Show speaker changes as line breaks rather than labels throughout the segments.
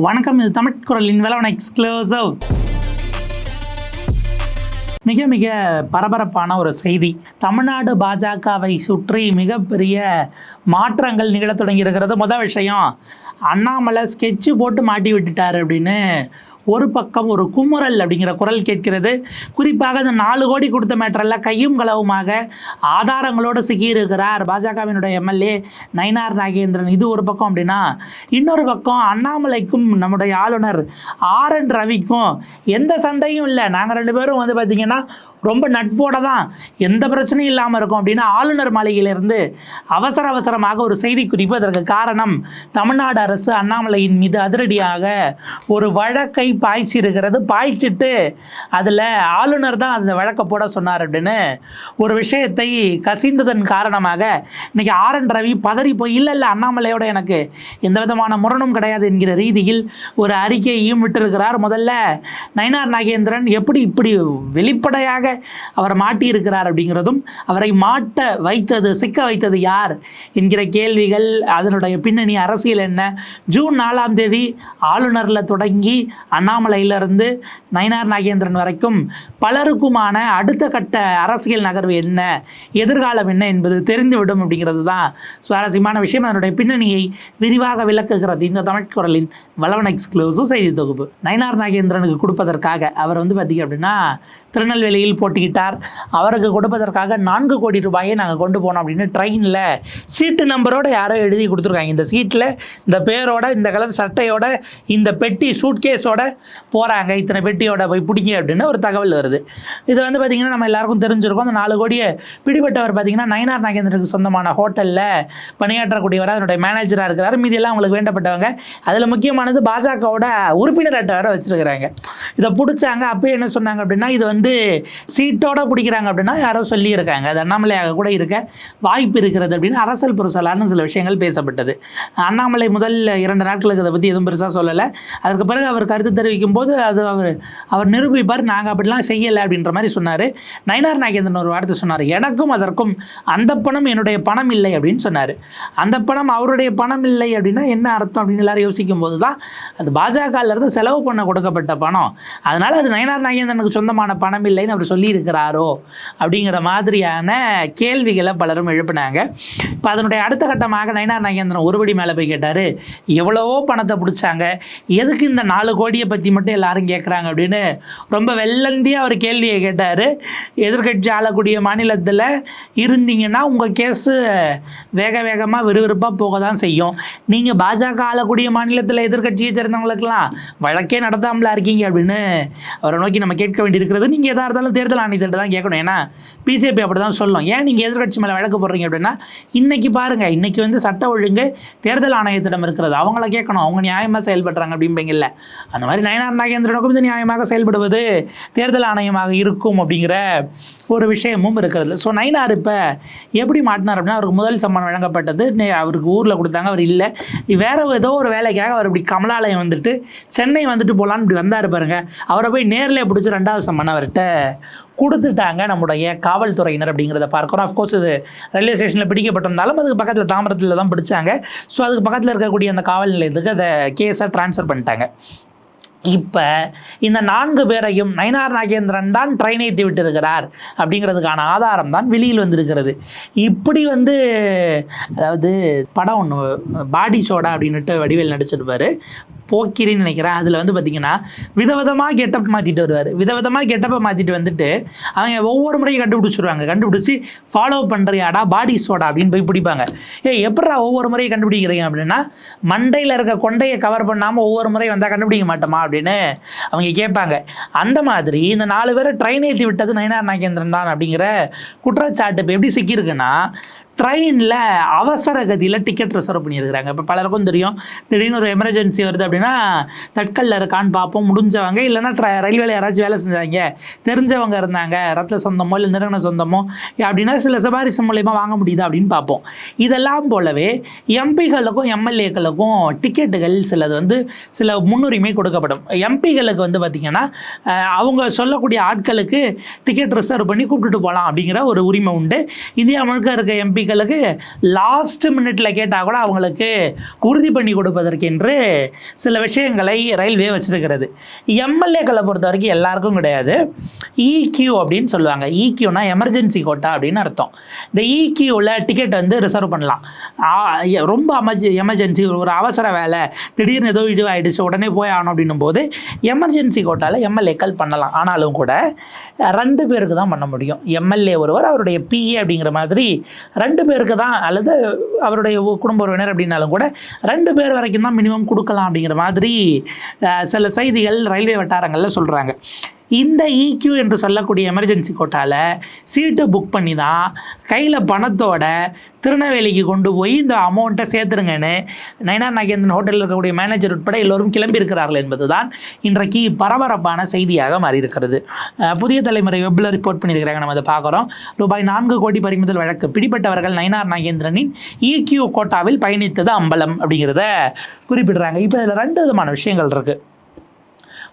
வணக்கம். இது தமிழ் குரலின் வேலவன் எக்ஸ்க்ளூசிவ். மிக மிக பரபரப்பான ஒரு செய்தி. தமிழ்நாடு பாஜகவை சுற்றி மிகப்பெரிய மாற்றங்கள் நிகழத் தொடங்கி இருக்கிறது. முதல் விஷயம், அண்ணாமலை ஸ்கெட்சு போட்டு மாட்டி விட்டுட்டார் அப்படின்னு ஒரு பக்கம் ஒரு குமுறல் அப்படிங்கிற குரல் கேட்கிறது. குறிப்பாக இந்த 4 கோடி கொடுத்த மேட்டரில் கையும் களவுமாக ஆதாரங்களோடு சிக்கியிருக்கிறார் பாஜகவினுடைய எம்எல்ஏ நயினார் நாகேந்திரன். இது ஒரு பக்கம். அப்படின்னா இன்னொரு பக்கம் அண்ணாமலைக்கும் நம்முடைய ஆளுநர் RN ரவிக்கும் எந்த சண்டையும் இல்லை, நாங்கள் 2 பேரும் வந்து பார்த்திங்கன்னா ரொம்ப நட்போட தான், எந்த பிரச்சனையும் இல்லாமல் இருக்கும் அப்படின்னு ஆளுநர் மாளிகையிலிருந்து அவசரமாக ஒரு செய்தி குறிப்பு. அதற்கு காரணம், தமிழ்நாடு அரசு அண்ணாமலையின் மீது அதிரடியாக ஒரு வழக்கை பாய்ச்சிருக்கிறது. பாய்ச்சிட்டு அதில் ஆளுநர் தான் அந்த வழக்கை போட சொன்னார் அப்படின்னு ஒரு விஷயத்தை கசிந்ததன் காரணமாக இன்னைக்கு RN ரவி பதறி போய் இல்லை அண்ணாமலையோட எனக்கு எந்த விதமான முரணும் கிடையாது என்கிற ரீதியில் ஒரு அறிக்கையையும் விட்டிருக்கிறார். முதல்ல நயினார் நாகேந்திரன் எப்படி இப்படி வெளிப்படையாக அவர் மாட்டியிருக்கிறார் அப்படிங்கிறதும், அவரை மாட்ட வைத்தது, சிக்க வைத்தது யார் என்கிற கேள்விகள், அதனுடைய பின்னணி அரசியல் என்ன, ஜூன் 4ஆம் தேதி ஆளுநரில் தொடங்கி அண்ணாமலையிலிருந்து நயினார் நாகேந்திரன் வரைக்கும் பலருக்குமான அடுத்த கட்ட அரசியல் நகர்வு என்ன, எதிர்காலம் என்ன என்பது தெரிந்துவிடும் அப்படிங்கிறது தான் சுவாரஸ்யமான விஷயம். அதனுடைய பின்னணியை விரிவாக விளக்குகிறது இந்த தமிழ் குரலின் வளவன் எக்ஸ்க்ளூசிவ் செய்தி தொகுப்பு. நயினார் நாகேந்திரனுக்கு கொடுப்பதற்காக அவர் வந்து பார்த்திங்க அப்படின்னா திருநெல்வேலியில் போட்டிக்கிட்டார். அவருக்கு கொடுப்பதற்காக 4 கோடி ரூபாயை நாங்கள் கொண்டு போனோம் அப்படின்னு ட்ரெயினில் சீட்டு நம்பரோடு யாரோ எழுதி கொடுத்துருக்காங்க. இந்த சீட்டில் இந்த பேரோட, இந்த கலர் சட்டையோட, இந்த பெட்டி சூட்கேஸோட போகிறாங்க, இத்தனை பெட்டியோட போய் பிடிங்க அப்படின்னு ஒரு தகவல் வருது. இது வந்து பார்த்திங்கன்னா நம்ம எல்லாருக்கும் தெரிஞ்சிருக்கும். அந்த 4 கோடியை பிடிபட்டவர் பார்த்திங்கன்னா நயினார் நாகேந்திரனுக்கு சொந்தமான ஹோட்டலில் பணியாற்றக்கூடியவர், அதனுடைய மேனேஜராக இருக்கிறார். மீதியெல்லாம் அவங்களுக்கு வேண்டப்பட்டவங்க. அதில் முக்கியமானது பாஜகவோட உறுப்பினர் அட்டை வேறு வச்சுருக்கிறாங்க. இதை பிடிச்சாங்க. அப்போ என்ன சொன்னாங்க அப்படின்னா, இது வந்து சீட்டோட பிடிக்கிறாங்க அப்படின்னா யாரோ சொல்லியிருக்காங்க, அது அண்ணாமலையாக கூட இருக்க வாய்ப்பு இருக்கிறது அப்படின்னு அரசல் புரசலான்னு சில விஷயங்கள் பேசப்பட்டது. அண்ணாமலை முதல் 2 நாட்களுக்கு அதை பற்றி எதுவும் பெருசாக சொல்லலை. அதற்கு பிறகு அவர் கருத்து தெரிவிக்கும் போது அது அவர் நிரூபிப்பார், நாங்கள் அப்படிலாம் செய்யலை அப்படின்ற மாதிரி சொன்னார். நயினார் நாகேந்திரன் ஒரு வார்த்தை சொன்னார், எனக்கும் அதற்கும் அந்த பணம் என்னுடைய பணம் இல்லை அப்படின்னு சொன்னார். அந்த பணம் அவருடைய பணம் இல்லை அப்படின்னா என்ன அர்த்தம் அப்படின்னு எல்லாரும் யோசிக்கும் போது தான், அது பாஜகவிலிருந்து செலவு பண்ண கொடுக்கப்பட்ட பணம், அதனால் அது நயினார் நாகேந்திரனுக்கு சொந்தமான பணம் இல்லைன்னு அவர் சொல்லியிருக்கிறாரோ அப்படிங்கிற மாதிரியான கேள்விகளை பலரும் எழுப்பினாங்க. இப்போ அதனுடைய அடுத்த கட்டமாக நயினார் நாகேந்திரன் ஒருபடி மேலே போய் கேட்டார், எவ்வளவோ பணத்தை பிடிச்சாங்க, எதுக்கு இந்த 4 கோடியை பற்றி மட்டும் எல்லாரும் கேட்குறாங்க அப்படின்னு ரொம்ப வெள்ளந்தியாக ஒரு கேள்வியை கேட்டார். எதிர்கட்சி ஆளக்கூடிய மாநிலத்தில் இருந்தீங்கன்னா உங்கள் கேஸு வேகமாக விறுவிறுப்பாக போக தான் செய்யும். நீங்கள் பாஜக ஆளக்கூடிய மாநிலத்தில் எதிர்கட்சியை சேர்ந்தவங்களுக்கெல்லாம் வழக்கே நடத்தாமல இருக்கீங்க அப்படின்னு அவரை நோக்கி நம்ம கேட்க வேண்டியிருக்கிறது. நீங்கள் எதாக இருந்தாலும் தேர்தல் ஆணையத்திட்ட தான் கேட்கணும். ஏன்னா பிஜேபி அப்படி தான் சொல்லும். ஏன் நீங்கள் எதிர்கட்சி மேலே வழக்கு போடுறீங்க அப்படின்னா, இன்றைக்கி பாருங்கள், இன்றைக்கி வந்து சட்ட ஒழுங்கு தேர்தல் ஆணையத்திடம் இருக்கிறது, அவங்கள கேட்கணும், அவங்க நியாயமாக செயல்படுறாங்க அப்படிம்பீங்கல்ல. அந்த மாதிரி நயினார் நாகேந்திரனுக்கும் இது நியாயமாக செயல்படுவது தேர்தல் ஆணையமாக இருக்கும் அப்படிங்கிற ஒரு விஷயமும் இருக்கிறது. ஸோ நயினார் இப்போ எப்படி மாட்டினார் அப்படின்னா, அவருக்கு முதல் சம்மானம் வழங்கப்பட்டது, அவருக்கு ஊரில் கொடுத்தாங்க, அவர் இல்லை, வேறு ஏதோ ஒரு வேலைக்காக அவர் இப்படி கமலாலயம் வந்துட்டு சென்னை வந்துட்டு போகலான்னு இப்படி வந்தார் பாருங்க. அவரை போய் நேரில் பிடிச்சி 2வது சம்மானம் அவர்கிட்ட கொடுத்துட்டாங்க நம்முடைய காவல்துறையினர் அப்படிங்கிறத பார்க்குறோம். அஃப்கோர்ஸ் இது ரயில்வே ஸ்டேஷனில் பிடிக்கப்பட்டிருந்தாலும் அதுக்கு பக்கத்தில் தாம்பரத்தில் தான் பிடிச்சாங்க. ஸோ அதுக்கு பக்கத்தில் இருக்கக்கூடிய அந்த காவல் நிலையத்துக்கு அதை கேஸை ட்ரான்ஸ்ஃபர் பண்ணிட்டாங்க. இப்போ இந்த 4 பேரையும் நயினார் நாகேந்திரன் தான் ட்ரெயின் ஏற்றி விட்டிருக்கிறார் அப்படிங்கிறதுக்கான ஆதாரம் தான் வெளியில் வந்திருக்கிறது. இப்படி வந்து, அதாவது படம் ஒன்று பாடி சோடா அப்படின்ட்டு வடிவேல் நடிச்சிருப்பார், போக்கிரின்னு நினைக்கிறேன். அதில் வந்து பார்த்திங்கன்னா விதவிதமாக கெட்டப் மாற்றிட்டு வருவார். விதவிதமாக கெட்டப்பை மாற்றிட்டு வந்துட்டு அவங்க ஒவ்வொரு முறையும் கண்டுபிடிச்சிருவாங்க. கண்டுபிடிச்சி ஃபாலோ பண்ணுறியாடா பாடி சோடா அப்படின்னு போய் பிடிப்பாங்க. எப்படா ஒவ்வொரு முறையும் கண்டுபிடிக்கிறீங்க அப்படின்னா, மண்டையில் இருக்க கொண்டையை கவர் பண்ணாமல் ஒவ்வொரு முறையும் வந்தால் கண்டுபிடிக்க மாட்டோமா அப்படின்னு அவங்க கேட்பாங்க. அந்த மாதிரி இந்த 4 பேரை ட்ரெயின் ஏற்றி விட்டது நயினார் நாகேந்திரன் தான் அப்படிங்கிற குற்றச்சாட்டு இப்போ எப்படி சிக்கியிருக்குன்னா, ட்ரெயினில் அவசர கதியில் டிக்கெட் ரிசர்வ் பண்ணியிருக்கிறாங்க. இப்போ பலருக்கும் தெரியும், திடீர்னு ஒரு எமர்ஜென்சி வருது அப்படின்னா தட்கல்ல இருக்கான்னு பார்ப்போம். முடிஞ்சவங்க இல்லைன்னா ரயில்வேல யாராச்சும் வேலை செஞ்சாங்க, தெரிஞ்சவங்க இருந்தாங்க, ரத்த சொந்தமோ இல்லை நிறுவன சொந்தமோ அப்படின்னா சில சிபாரிசு மூலயமா வாங்க முடியுதா அப்படின்னு பார்ப்போம். இதெல்லாம் போலவே எம்பிகளுக்கும் எம்எல்ஏக்களுக்கும் டிக்கெட்டுகள் சிலது வந்து சில முன்னுரிமை கொடுக்கப்படும். எம்பிகளுக்கு வந்து பார்த்திங்கன்னா அவங்க சொல்லக்கூடிய ஆட்களுக்கு டிக்கெட் ரிசர்வ் பண்ணி கூப்பிட்டுட்டு போகலாம் அப்படிங்கிற ஒரு உரிமை உண்டு. இந்தியா முழுக்க இருக்க எம்பி தொகுதிகளுக்கு லாஸ்ட் மினிட்ல கேட்டால் கூட அவங்களுக்கு உறுதி பண்ணி கொடுப்பதற்கென்று சில விஷயங்களை ரயில்வே வச்சிருக்கிறது. எம்எல்ஏக்களை பொறுத்த வரைக்கும் எல்லாருக்கும் கிடையாது. இக்யூ அப்படின்னு சொல்லுவாங்க. இக்யூனா எமர்ஜென்சி கோட்டா அப்படின்னு அர்த்தம். இந்த இக்யூவில் டிக்கெட் வந்து ரிசர்வ் பண்ணலாம். ரொம்ப எமர்ஜென்சி, ஒரு அவசர வேலை, திடீர்னு ஏதோ இதுவாகிடுச்சு உடனே போய் ஆகணும் அப்படின்னும் போது எமர்ஜென்சி கோட்டாவில் எம்எல்ஏக்கள் பண்ணலாம். ஆனாலும் கூட 2 பேருக்கு தான் பண்ண முடியும். எம்எல்ஏ ஒருவர், அவருடைய பிஏ அப்படிங்கிற மாதிரி 2 பேருக்கு தான், அல்லது அவருடைய குடும்ப உறவினர் அப்படின்னாலும் கூட 2 பேர் வரைக்கும் தான் மினிமம் கொடுக்கலாம் அப்படிங்கிற மாதிரி சில செய்திகள் ரயில்வே வட்டாரங்களில் சொல்கிறாங்க. இந்த இக்யூ என்று சொல்லக்கூடிய எமர்ஜென்சி கோட்டாவில் சீட்டு புக் பண்ணி தான் கையில் பணத்தோட திருநெல்வேலிக்கு கொண்டு போய் இந்த அமௌண்ட்டை சேர்த்துருங்கன்னு நயினார் நாகேந்திரன் ஹோட்டலில் இருக்கக்கூடிய மேனேஜர் உட்பட எல்லோரும் கிளம்பி இருக்கிறார்கள் என்பது தான் இன்றைக்கு பரபரப்பான செய்தியாக மாறியிருக்கிறது. புதிய தலைமுறை வெப்பில் ரிப்போர்ட் பண்ணியிருக்கிறாங்க, நம்ம அதை பார்க்குறோம். ரூபாய் 4 கோடி பறிமுதல் வழக்கு, பிடிப்பட்டவர்கள் நயினார் நாகேந்திரனின் இக்யூ கோட்டாவில் பயணித்தது அம்பலம் அப்படிங்கிறத குறிப்பிடுறாங்க. இப்போ இதில் 2 விதமான விஷயங்கள் இருக்குது.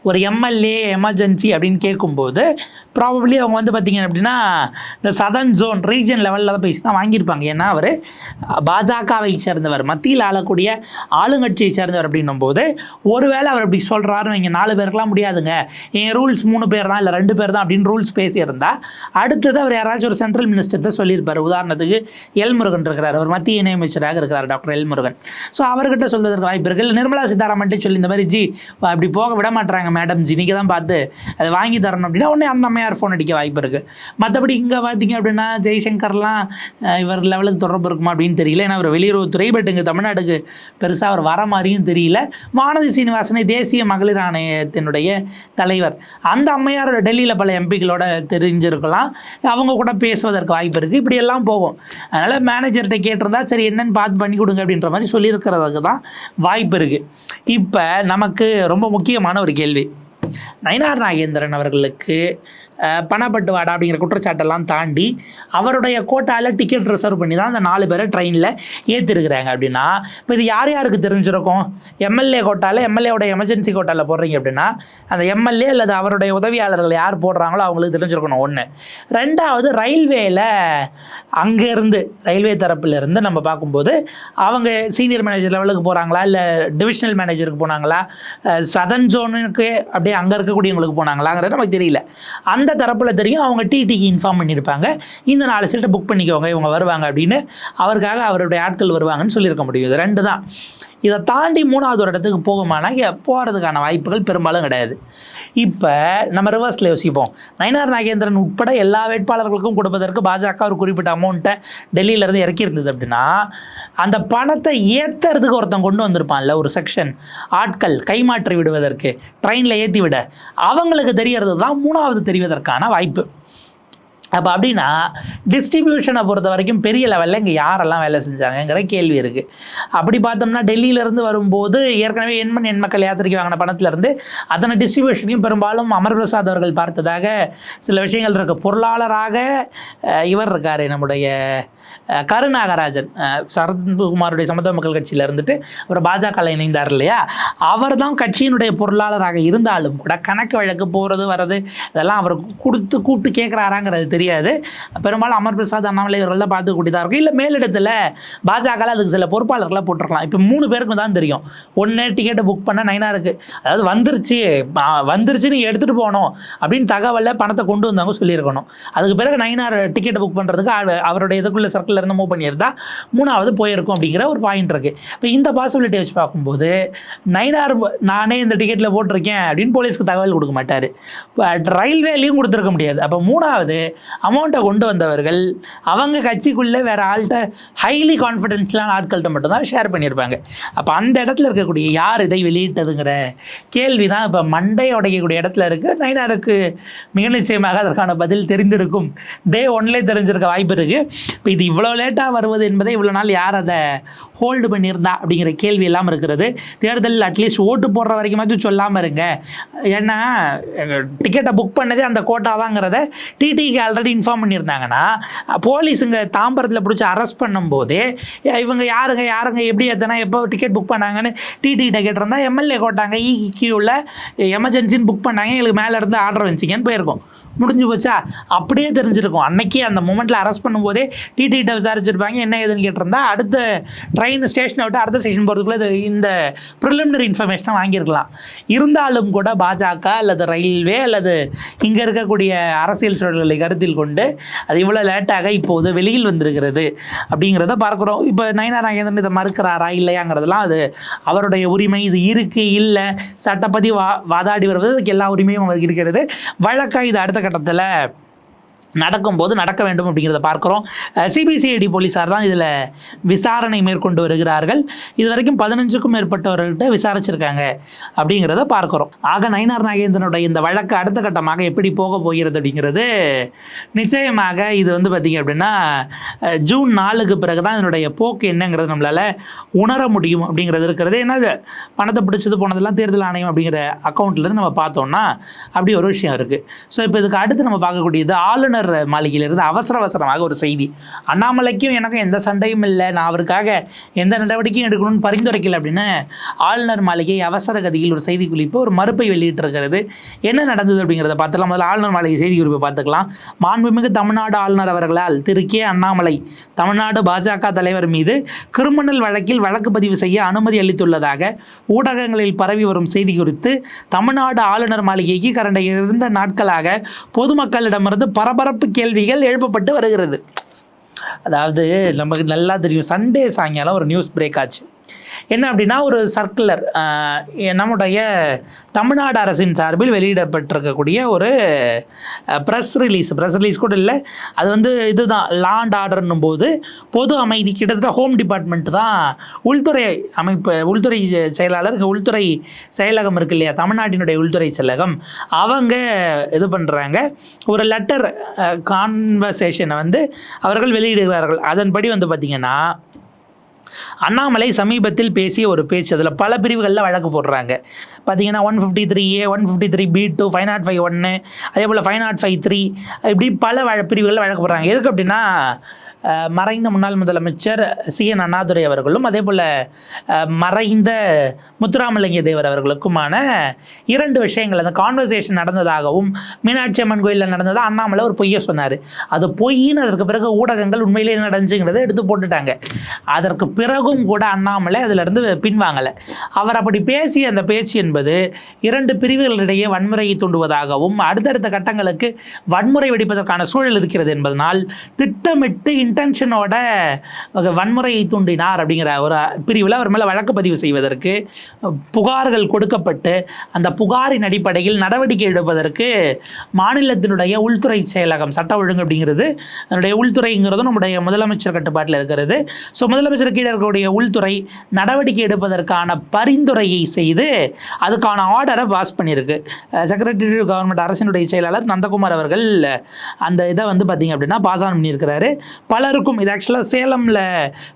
ஒரு எம்எல்ஏ எமர்ஜென்சி அப்படின்னு கேட்கும்போது ப்ராபப்ளி அவங்க வந்து பார்த்திங்க அப்படின்னா இந்த சதர்ன் ஜோன் ரீஜன் லெவலில் தான் பேசி தான் வாங்கியிருப்பாங்க. ஏன்னா அவர் பாஜகவை சேர்ந்தவர், மத்தியில் ஆளக்கூடிய ஆளுங்கட்சியை சேர்ந்தவர் அப்படின்னும் போது ஒருவேளை அவர் அப்படி சொல்கிறாருன்னு இங்கே 4 பேருக்கெலாம் முடியாதுங்க, என் ரூல்ஸ் 3 பேர் தான் இல்லை 2 பேர் தான் அப்படின்னு ரூல்ஸ் பேசியிருந்தால் அடுத்தது அவர் யாராச்சும் ஒரு சென்ட்ரல் மினிஸ்டர்கிட்ட சொல்லியிருப்பார். உதாரணத்துக்கு எல் முருகன் இருக்கிறார், அவர் மத்திய இணையமைச்சராக இருக்கிறார் டாக்டர் எல் முருகன். ஸோ அவர்கிட்ட சொல்வதற்கு வாய்ப்பு இருக்குது. நிர்மலா சீதாராமன்ட்டு சொல்லி இந்த மாதிரி ஜி அப்படி போக விட மாட்டாங்க மேடம் ஜி, நீங்கள் தான் பார்த்து அதை வாங்கி தரணும் அப்படின்னா உடனே அந்த அம்மையார் ஃபோன் அடிக்க வாய்ப்பு இருக்குது. மற்றபடி இங்கே பார்த்தீங்க அப்படின்னா ஜெய்சங்கர்லாம் இவர் லெவலுக்கு தொடர்பு இருக்குமா அப்படின்னு தெரியல. ஏன்னா அவர் வெளியுறவுத்துறை, பட் இங்கே தமிழ்நாட்டுக்கு பெருசாக அவர் வர மாதிரியும் தெரியல. வானதி சீனிவாசனை தேசிய மகளிர் ஆணையத்தினுடைய தலைவர், அந்த அம்மையார் டெல்லியில் பல எம்பிக்களோட தெரிஞ்சிருக்கலாம், அவங்க கூட பேசுவதற்கு வாய்ப்பு இருக்குது. இப்படி எல்லாம் போகும். அதனால் மேனேஜர்கிட்ட கேட்டிருந்தா சரி என்னென்னு பார்த்து பண்ணி கொடுங்க அப்படின்ற மாதிரி சொல்லியிருக்கிறதுக்கு தான் வாய்ப்பு இருக்குது. இப்போ நமக்கு ரொம்ப முக்கியமான ஒரு கேள்வி, நயினார் நாகேந்திரன் அவர்களுக்கு பணப்பட்டுவாடா அப்படிங்கிற குற்றச்சாட்டெல்லாம் தாண்டி அவருடைய கோட்டாவில் டிக்கெட் ரிசர்வ் பண்ணி தான் அந்த 4 பேரை ட்ரெயினில் ஏற்றிருக்கிறாங்க அப்படின்னா இப்போ இது யார் யாருக்கு தெரிஞ்சிருக்கும்? எம்எல்ஏ கோட்டாவில், எம்எல்ஏவோட எமர்ஜென்சி கோட்டாவில் போடுறீங்க அப்படின்னா அந்த எம்எல்ஏ அல்லது அவருடைய உதவியாளர்கள் யார் போடுறாங்களோ அவங்களுக்கு தெரிஞ்சிருக்கணும். 1. 2வது ரயில்வேயில் அங்கேருந்து ரயில்வே தரப்புலேருந்து நம்ம பார்க்கும்போது அவங்க சீனியர் மேனேஜர் லெவலுக்கு போகிறாங்களா, இல்லை டிவிஷனல் மேனேஜருக்கு போனாங்களா, சதர்ன் ஜோனுக்கு அப்படியே அங்கே இருக்கக்கூடியவங்களுக்கு போனாங்களாங்கிறது நமக்கு தெரியல. அந்த தரப்புல தெரியும், அவங்க டிடிக்கு இன்ஃபார்ம் பண்ணியிருப்பாங்க, இந்த 4 சீட்டை புக் பண்ணிக்கோங்க, இவங்க வருவாங்க அப்படின்னு, அவருக்காக அவருடைய ஆட்கள் வருவாங்கன்னு சொல்லியிருக்க முடியும். இது 2 தான். இதை தாண்டி 3வது ஒரு இடத்துக்கு போகுமானா போகிறதுக்கான வாய்ப்புகள் பெரும்பாலும் கிடையாது. இப்போ நம்ம ரிவர்ஸில் யோசிப்போம். நயினார் நாகேந்திரன் உட்பட எல்லா வேட்பாளர்களுக்கும் கொடுப்பதற்கு பாஜக ஒரு குறிப்பிட்ட அமௌண்ட்டை டெல்லியிலேருந்து இறக்கியிருந்தது அப்படின்னா அந்த பணத்தை ஏற்றுறதுக்கு ஒருத்தன் கொண்டு வந்திருப்பான்ல ஒரு செக்ஷன், ஆட்கள் கைமாற்றி விடுவதற்கு, ட்ரெயினில் ஏற்றி விட, அவங்களுக்கு தெரியறது தான் 3வது தெரிவதற்கான வாய்ப்பு. அப்போ அப்படின்னா டிஸ்ட்ரிபியூஷனை பொறுத்த வரைக்கும் பெரிய லெவலில் இங்கே யாரெல்லாம் வேலை செஞ்சாங்கங்கிற கேள்வி இருக்குது. அப்படி பார்த்தோம்னா டெல்லியிலேருந்து வரும்போது ஏற்கனவே எண் மக்கள் யாத்திரைக்கு வாங்கின பணத்திலேருந்து அதனை டிஸ்ட்ரிபியூஷனையும் பெரும்பாலும் அமர் பிரசாத் அவர்கள் பார்த்ததாக சில விஷயங்கள் இருக்குது. பொருளாளராக இவர் இருக்கார், நம்முடைய கருநாகராஜன், சரத்குமாருடைய சமத்துவ மக்கள் கட்சியில் இருந்துட்டு அப்புறம் பாஜகவில் இணைந்தார் இல்லையா, அவர் தான் கட்சியினுடைய பொருளாளராக இருந்தாலும் கூட கணக்கு வழக்கு போகிறது வர்றது இதெல்லாம் அவர் கூட்டு கேட்குறாராங்கிறது தெரியாது. பெரும்பாலும் அமர் பிரசாத், அண்ணாமலை இவர்கள் தான் பார்த்து கூட்டி தான் இருக்கும். இல்லை மேலிடத்தில் பாஜகவில் அதுக்கு சில பொறுப்பாளர்களாக போட்டிருக்கலாம். இப்போ 3 பேருக்கும் தான் தெரியும். 1 டிக்கெட்டை புக் பண்ண நயினாருக்கு, அதாவது வந்துருச்சு நீ எடுத்துகிட்டு போகணும் அப்படின்னு தகவலை பணத்தை கொண்டு வந்தவங்க சொல்லியிருக்கணும். அதுக்கு பிறகு நயினார் டிக்கெட்டை புக் பண்ணுறதுக்கு அவருடைய இதுக்குள்ள சர்க்கிள் இருந்து மூவ் பண்ணியிருந்தா 3வது போயிருக்கும் அப்படிங்கிற ஒரு பாயிண்ட் இருக்குது. இப்போ இந்த பாசிபிலிட்டி வச்சு பார்க்கும்போது நயினார் நானே இந்த டிக்கெட்டில் போட்டிருக்கேன் அப்படின்னு போலீஸ்க்கு தகவல் கொடுக்க மாட்டார், ரயில்வேலையும் கொடுத்துருக்க முடியாது. அப்போ 3வது அமௌண்ட்டை கொண்டு வந்தவர்கள் அவங்க கட்சிக்குள்ளே வேறு ஆள்கிட்ட ஹைலி கான்ஃபிடென்ஷியலான ஆட்கள்கிட்ட மட்டும்தான் ஷேர் பண்ணியிருப்பாங்க. அப்போ அந்த இடத்துல இருக்கக்கூடிய யார் இதை வெளியிட்டதுங்கிற கேள்வி தான் இப்போ மண்டை உடைக்கக்கூடிய இடத்துல இருக்குது. நயினாருக்கு மிக நிச்சயமாக அதற்கான பதில் தெரிந்திருக்கும், டே 1லே தெரிஞ்சிருக்க வாய்ப்பு இருக்குது. இப்போ இது இவ்வளோ லேட்டாக வருவது என்பதை இவ்வளோ நாள் யார் அதை ஹோல்டு பண்ணியிருந்தா அப்படிங்கிற கேள்வி எல்லாம் இருக்கிறது. தேர்தலில் அட்லீஸ்ட் ஓட்டு போடுற வரைக்குமாச்சும் சொல்லாமல் இருங்க, ஏன்னா டிக்கெட்டை புக் பண்ணதே அந்த கோட்டா தாங்கிறத டிடிக்கு ஆல்ரெடி இன்ஃபார்ம் பண்ணியிருந்தாங்கன்னா போலீஸுங்க தாம்பரத்தில் பிடிச்சி அரெஸ்ட் பண்ணும்போதே இவங்க யாருங்க எப்படி எத்தனை எப்போ டிக்கெட் புக் பண்ணாங்கன்னு டிடிகிட்ட கேட்டிருந்தா எம்எல்ஏ கோட்டாங்க இக்யூவில் எமர்ஜென்சின்னு புக் பண்ணாங்க, எங்களுக்கு மேலே இருந்து ஆர்டர் வந்துச்சிங்கன்னு போயிருக்கோம். முடிஞ்சு போச்சா? அப்படியே தெரிஞ்சிருக்கும். அன்னைக்கே அந்த மூமெண்ட்டில் அரெஸ்ட் பண்ணும்போதே டிடிகிட்ட விசாரிச்சிருப்பாங்க. என்ன ஏதுன்னு கேட்டிருந்தா அடுத்த ட்ரெயின் ஸ்டேஷனை விட்டு அடுத்த ஸ்டேஷன் போகிறதுக்குள்ளே இந்த ப்ரிலிமினரி இன்ஃபர்மேஷனை வாங்கியிருக்கலாம். இருந்தாலும் கூட பாஜக அல்லது ரயில்வே அல்லது இங்கே இருக்கக்கூடிய அரசியல் சூழல்களை கருத்தில் கொண்டு அது இவ்வளோ லேட்டாக இப்போது வெளியில் வந்திருக்கிறது அப்படிங்கிறத பார்க்குறோம். இப்போ நயினார் நாகேந்திரன் இதை மறுக்கிறாரா இல்லையாங்கிறதுலாம் அது அவருடைய உரிமை. இது இருக்கு இல்லை சட்டப்படி வாதாடி வருவது அதுக்கு எல்லா உரிமையும் அவருக்கு இருக்கிறது. வழக்காக இது அடுத்த கட்டத்தில் நடக்கும்போது நடக்க வேண்டும் அப்படிங்கிறத பார்க்குறோம். சிபிசிஐடி போலீஸார் தான் இதில் விசாரணை மேற்கொண்டு வருகிறார்கள். இது வரைக்கும் 15க்கும் மேற்பட்டவர்கள்ட்ட விசாரிச்சிருக்காங்க அப்படிங்கிறத பார்க்குறோம். ஆக நயினார் நாகேந்திரனுடைய இந்த வழக்கு அடுத்த கட்டமாக எப்படி போக போகிறது அப்படிங்கிறது நிச்சயமாக இது வந்து பார்த்திங்க அப்படின்னா ஜூன் 4க்கு பிறகு தான் இதனுடைய போக்கு என்னங்கிறது நம்மளால் உணர முடியும் அப்படிங்கிறது இருக்கிறது. ஏன்னா பணத்தை பிடிச்சது போனதெல்லாம் தேர்தல் ஆணையம் அப்படிங்கிற அக்கௌண்ட்லேருந்து நம்ம பார்த்தோம்னா அப்படி ஒரு விஷயம் இருக்குது. ஸோ இப்போ இதுக்கு அடுத்து நம்ம பார்க்கக்கூடியது ஆளுநர் மாளிகையிலிருந்து அவசரமாக ஒரு செய்தி. அண்ணாமலைக்கும் எனக்கும் எந்த சண்டையும் இல்லை, நான் அவருக்காக எந்த நடவடிக்கையும் எடுக்கணும்னு பரிந்துரைக்கல அப்படின்னு ஆளுநர் மாளிகை அவசர கதியில் ஒரு செய்தி குறிப்பு ஒரு மறுப்பை வெளியிட்டிருக்கிறது. என்ன நடந்தது அப்படிங்கிறத பார்த்துக்கலாம். முதல்ல ஆளுநர் மாளிகை செய்தி குறிப்பை பார்த்துக்கலாம். மாண்புமிகு தமிழ்நாடு ஆளுநர் அவர்களால் திரு கே அண்ணாமலை தமிழ்நாடு பாஜக தலைவர் மீது கிரிமினல் வழக்கில் வழக்கு பதிவு செய்ய அனுமதி அளித்துள்ளதாக ஊடகங்களில் பரவி வரும் செய்தி குறித்து தமிழ்நாடு ஆளுநர் மாளிகைக்கு கடந்த 2 நாட்களாக பொதுமக்களிடமிருந்து பரபரப்பு கேள்விகள் எழுப்பப்பட்டு வருகிறது. அதாவது நமக்கு நல்லா தெரியும், சண்டே சாயங்காலம் ஒரு நியூஸ் பிரேக் ஆச்சு. என்ன அப்படின்னா ஒரு சர்க்குலர் நம்முடைய தமிழ்நாடு அரசின் சார்பில் வெளியிடப்பட்டிருக்கக்கூடிய ஒரு ப்ரெஸ் ரிலீஸ் கூட இல்லை, அது வந்து இதுதான் லா அண்ட் ஆர்டர்னும் போது பொது அமைதி கிட்டத்தட்ட ஹோம் டிபார்ட்மெண்ட் தான் உள்துறை அமைப்பு, உள்துறை செயலாளர், உள்துறை செயலகம் இருக்கு இல்லையா, தமிழ்நாட்டினுடைய உள்துறை செயலகம், அவங்க இது பண்ணுறாங்க. ஒரு லெட்டர் கான்வர்சேஷனை வந்து அவர்கள் வெளியிடுகிறார்கள். அதன்படி வந்து பார்த்திங்கன்னா அண்ணாமலை சமீபத்தில் பேசிய ஒரு பேச்சு, அதில் பல பிரிவுகளில் வழக்கு போடுறாங்க. பார்த்தீங்கன்னா 153A, 153B2, 505(1), அதே போல் 505(3) இப்படி பல பிரிவுகளில் வழக்கு போடுறாங்க. எதுக்கு அப்படின்னா மறைந்த முன்னாள் முதலமைச்சர் CN அண்ணாதுரை அவர்களும் அதே போல் மறைந்த முத்துராமலிங்க தேவர் அவர்களுக்குமான 2 விஷயங்கள், அந்த கான்வர்சேஷன் நடந்ததாகவும் மீனாட்சி அம்மன் கோயிலில் நடந்ததாக அண்ணாமலை ஒரு பொய்யை சொன்னார். அது பொய்ன்னு அதற்கு பிறகு ஊடகங்கள் உண்மையிலே நடந்துங்கிறத எடுத்து போட்டுட்டாங்க. அதற்கு பிறகும் கூட அண்ணாமலை அதிலிருந்து பின்வாங்கலை. அவர் அப்படி பேசிய அந்த பேச்சு என்பது 2 பிரிவுகளிடையே வன்முறையை தூண்டுவதாகவும் அடுத்தடுத்த கட்டங்களுக்கு வன்முறை வெடிப்பதற்கான சூழல் இருக்கிறது என்பதனால் திட்டமிட்டு இன்டென்ஷனோட வன்முறையை தூண்டினார் அப்படிங்கிற ஒரு பிரிவில் அவர் மேலே வழக்கு பதிவு செய்வதற்கு புகார்கள் கொடுக்கப்பட்டு அந்த புகாரின் அடிப்படையில் நடவடிக்கை எடுப்பதற்கு மாநிலத்தினுடைய உள்துறை செயலகம், சட்ட ஒழுங்கு அப்படிங்கிறது அதனுடைய உள்துறைங்கிறதும் நம்முடைய முதலமைச்சர் கட்டுப்பாட்டில் இருக்கிறது. ஸோ முதலமைச்சர் கீழே இருக்கக்கூடிய உள்துறை நடவடிக்கை எடுப்பதற்கான பரிந்துரையை செய்து அதுக்கான ஆர்டரை பாஸ் பண்ணியிருக்கு. செக்ரட்டரி கவர்மெண்ட் அரசினுடைய செயலாளர் நந்தகுமார் அவர்கள் அந்த இதை வந்து பார்த்திங்க அப்படின்னா பாஸ் ஆன் பண்ணியிருக்கிறாரு. பலருக்கும் இது ஆக்சுவலாக சேலமில்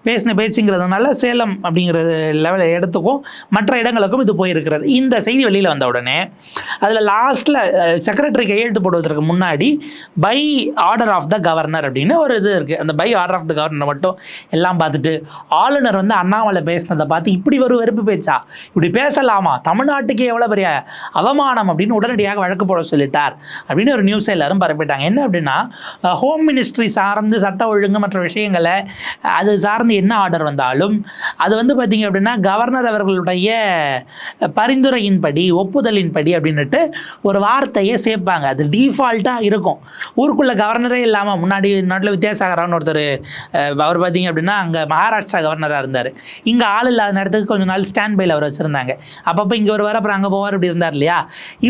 பேசின பேச்சுங்கிறதுனால சேலம் அப்படிங்கிறது லெவலில் எடுத்துக்கும் மற்ற இடங்களுக்கும் இது போயிருக்கிறது. இந்த செய்தி வெளியில் வந்த உடனே அதில் லாஸ்ட்டில் செக்ரட்டரி கையெழுத்து போடுவதற்கு முன்னாடி by order of the governor அப்படின்னு ஒரு இது இருக்குது. அந்த by order of the governor மட்டும் எல்லாம் பார்த்துட்டு ஆளுநர் வந்து அண்ணாமலை பேசினதை பார்த்து இப்படி ஒரு வெறுப்பு பேச்சா, இப்படி பேசலாமா, தமிழ்நாட்டுக்கு எவ்வளோ பெரிய அவமானம் அப்படின்னு உடனடியாக வழக்கு போட சொல்லிட்டார் அப்படின்னு ஒரு நியூஸ் எல்லாரும் பரப்பிட்டாங்க. என்ன அப்படின்னா ஹோம் மினிஸ்ட்ரி சார்ந்து சட்ட ஒழுங்கு மற்ற விஷயங்களை அது சார்ந்து என்ன ஆர்டர் வந்தாலும் அது வந்து பார்த்திங்க அப்படின்னா கவர்னர் அவர்களுடைய பரிந்துரையின்படி ஒப்புதலின்படி அப்படின்னுட்டு ஒரு வார்த்தையை சேர்ப்பாங்க. அது டிஃபால்ட்டாக இருக்கும். ஊருக்குள்ளே கவர்னரே இல்லாமல் முன்னாடி நாட்டில் வித்யாசாகரான்னு ஒருத்தர், அவர் பார்த்திங்க அப்படின்னா அங்கே மகாராஷ்டிரா கவர்னராக இருந்தார். இங்கே ஆள் இல்லாத நேரத்துக்கு கொஞ்சம் நாள் ஸ்டாண்ட் பையில் அவர் வச்சுருந்தாங்க. அப்பப்போ இங்கே ஒரு வாரம் அப்புறம் அங்கே போவார் இப்படி இருந்தார் இல்லையா.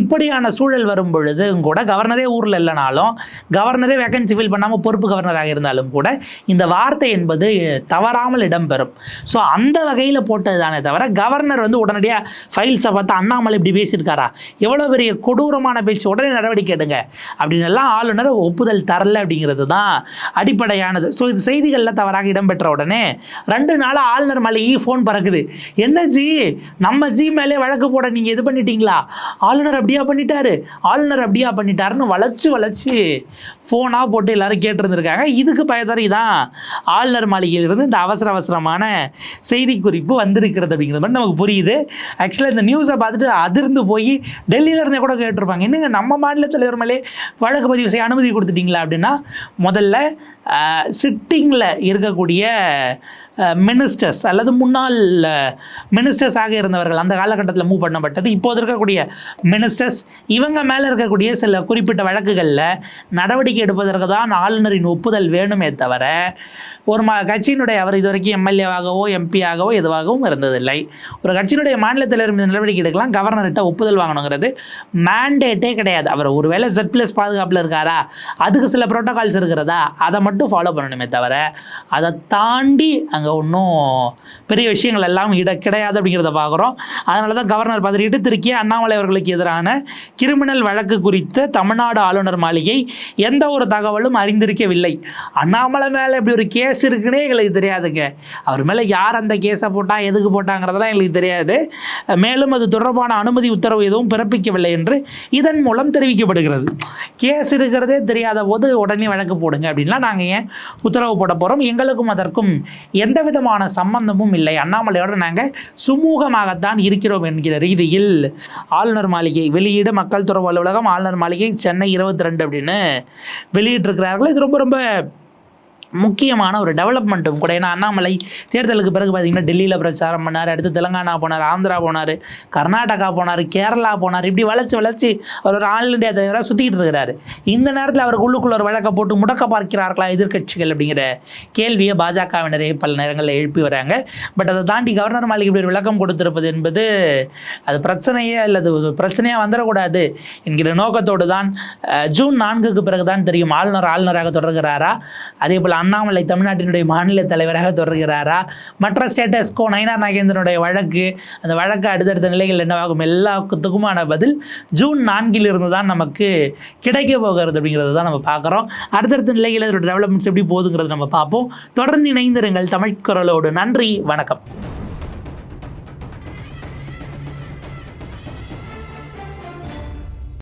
இப்படியான சூழல் வரும் பொழுது கூட கவர்னரே ஊரில் இல்லைனாலும் கவர்னரே வேகன்சி ஃபில் பண்ணாமல் பொறுப்பு கவர்னராக இருந்தாலும் கூட இந்த வார்த்தை என்பது தவறாமல் இடம்பெறும். ஸோ அந்த வகையில் போட்டது தானே தவிர கவர்னர் வந்து உடனடியாக ஃபைல்ஸை பார்த்து அண்ணாமலை இப்படி பேசியிருக்காரா, எவ்வளோ பெரிய கொடூரமான பேச்சு, உடனே நடவடிக்கை எடுங்க அப்படின்னு எல்லாம் ஆளுநர் ஒப்புதல் தரல அப்படிங்கிறது தான் அடிப்படையானது. ஸோ இது செய்திகளில் தவறாக இடம்பெற்ற உடனே 2 நாளாக ஆளுநர் மேலே ஃபோன் பறக்குது. என்ன ஜி, நம்ம ஜி மேலே வழக்கு போட நீங்கள் இது பண்ணிட்டீங்களா, ஆளுநர் அப்படியா பண்ணிட்டாருன்னு வளைச்சு ஃபோனாக போட்டு எல்லாரும் கேட்டிருந்துருக்காங்க. இதுக்கு பயத்தர மாதிரி தான் ஆளுநர் மாளிகையிலிருந்து இந்த அவசரமான செய்தி குறிப்பு வந்திருக்கிறது அப்படிங்கிறது மாதிரி நமக்கு புரியுது. ஆக்சுவலாக இந்த நியூஸை பார்த்துட்டு அதிர்ந்து போய் டெல்லியில இருந்தே கூட கேட்டிருப்பாங்க, என்னங்க நம்ம மாநில தலைவர் மேலே வழக்கு பதிவு செய்ய அனுமதி கொடுத்துட்டீங்களா அப்படின்னா, முதல்ல சிட்டிங்கில் இருக்கக்கூடிய மினிஸ்டர்ஸ் அல்லது முன்னாள் மினிஸ்டர்ஸாக இருந்தவர்கள் அந்த காலகட்டத்தில் மூவ் பண்ணப்பட்டது. இப்போது இருக்கக்கூடிய மினிஸ்டர்ஸ் இவங்க மேலே இருக்கக்கூடிய சில குறிப்பிட்ட வழக்குகளில் நடவடிக்கை எடுப்பதற்கு தான் ஆளுநரின் ஒப்புதல் வேணுமே தவிர ஒரு கட்சியினுடைய அவர் இது வரைக்கும் எம்எல்ஏவாகவோ எம்பியாகவோ எதுவாகவும் இருந்ததில்லை. ஒரு கட்சியினுடைய மாநில தலைவர் மீது நடவடிக்கை எடுக்கலாம், கவர்னர்கிட்ட ஒப்புதல் வாங்கணுங்கிறது மேண்டேட்டே கிடையாது. அவர் ஒருவேளை Z+ பாதுகாப்பில் இருக்காரா, அதுக்கு சில ப்ரோட்டோகால்ஸ் இருக்கிறதா, அதை மட்டும் ஃபாலோ பண்ணணுமே தவிர அதை தாண்டி அங்கே ஒன்றும் பெரிய விஷயங்கள் எல்லாம் கிடையாது அப்படிங்கிறத பார்க்குறோம். அதனால தான் கவர்னர் பதவியிட்டு திருக்கிய அண்ணாமலை அவர்களுக்கு எதிரான கிரிமினல் வழக்கு குறித்து தமிழ்நாடு ஆளுநர் மாளிகை எந்த ஒரு தகவலும் அறிந்திருக்கவில்லை. அண்ணாமலை மேலே இப்படி ஒரு கேஸ் இருக்குன்னே எங்களுக்கு தெரியாதுங்க. அவர் மேலே யார் அந்த கேஸை போட்டால் எதுக்கு போட்டாங்கிறதெல்லாம் எங்களுக்கு தெரியாது. மேலும் அது தொடர்பான அனுமதி உத்தரவு எதுவும் பிறப்பிக்கவில்லை என்று இதன் மூலம் தெரிவிக்கப்படுகிறது. கேஸ் இருக்கிறதே தெரியாத போது உடனே வழக்கு போடுங்க அப்படின்லாம் நாங்கள் ஏன் உத்தரவு போட போகிறோம்? எங்களுக்கும் அதற்கும் எந்த விதமான சம்பந்தமும் இல்லை. அண்ணாமலையோடு நாங்கள் சுமூகமாகத்தான் இருக்கிறோம் என்கிற ரீதியில் ஆளுநர் மாளிகை வெளியீடு மக்கள் தொடர்பு அலுவலகம் ஆளுநர் மாளிகை சென்னை 22 அப்படின்னு வெளியிட்டிருக்கிறார்கள். இது ரொம்ப ரொம்ப முக்கியமான ஒரு டெவலப்மெண்ட்டும் கூட. ஏன்னா அண்ணாமலை தேர்தலுக்கு பிறகு பார்த்தீங்கன்னா டெல்லியில் பிரச்சாரம் பண்ணார், அடுத்து தெலுங்கானா போனார், ஆந்திரா போனார், கர்நாடகா போனார், கேரளா போனார், இப்படி வளர்ச்சி அவர் ஒரு ஆல் இண்டியா தலைவராக சுற்றிக்கிட்டு இருக்கிறாரு. இந்த நேரத்தில் அவருக்கு உள்ளுக்குள்ள ஒரு வழக்கை போட்டு முடக்க பார்க்கிறார்களா எதிர்கட்சிகள் அப்படிங்கிற கேள்வியை பாஜகவினரே பல நேரங்களில் எழுப்பி வராங்க. பட் அதை தாண்டி கவர்னர் மாளிகை இப்படி விளக்கம் கொடுத்திருப்பது என்பது அது பிரச்சனையே அல்லது பிரச்சனையாக வந்துடக்கூடாது என்கிற நோக்கத்தோடு தான். ஜூன் 4க்கு பிறகு தான் தெரியும் ஆளுநராக தொடர்கிறாரா, அதே போல் அண்ணாமலை தமிழ்நாட்டினுடைய மாநில தலைவராக தொடர்கிறாரா, மற்ற ஸ்டேட்டஸ்கோ நயினார் நாகேந்திரனுடைய வழக்கு, அந்த வழக்கு அடுத்தடுத்த நிலைகள் என்னவாகும், எல்லாத்துக்குமான பதில் ஜூன் 4 தான் நமக்கு கிடைக்க போகிறது அப்படிங்கிறது தான் நம்ம பார்க்குறோம். அடுத்தடுத்த நிலையில் இதோட டெவலப்மெண்ட்ஸ் எப்படி போகுதுங்கிறது நம்ம பார்ப்போம். தொடர்ந்து இணைந்திருங்கள் தமிழ் குரலோடு. நன்றி, வணக்கம்.